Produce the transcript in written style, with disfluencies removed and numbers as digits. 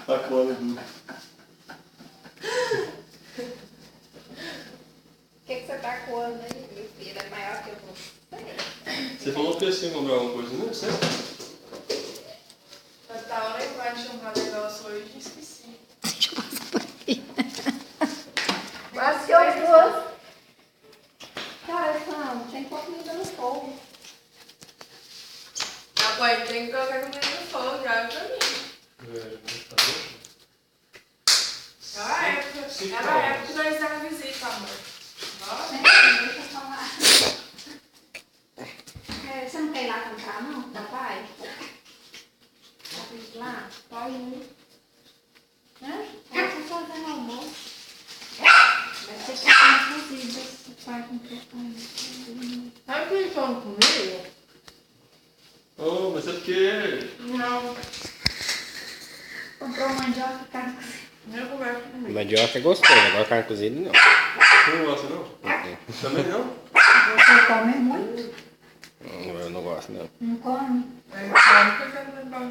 Tá coando. O que você tá coando aí, meu filho? É maior que você? Você falou que ia assim comprar alguma coisa, não é certo? Da hora eu vou chamar o negócio hoje e esqueci. Deixa eu passar por aqui. Mas Que horror! Cara, não, tem comida no fogo. Agora tem que colocar comida no fogo, já pra mim. Era a época que nós dava visita, amor. Deixa eu falar. Você não quer ir lá comprar, não, papai? Pode ir lá? Pode ir. Né? Eu tô fazendo almoço. Vai ter que ficar cozido esse pai com papai. Sabe o que eles falam comigo? Oh, mas é porque... Não, Comprou mandioca e carne cozida. não conversa comigo. Mandioca é gostoso, agora carne cozida não. Você não gosta, não? Também não? Você come muito? Eu não gosto não. Não come? Aí, claro que eu quero lembrar.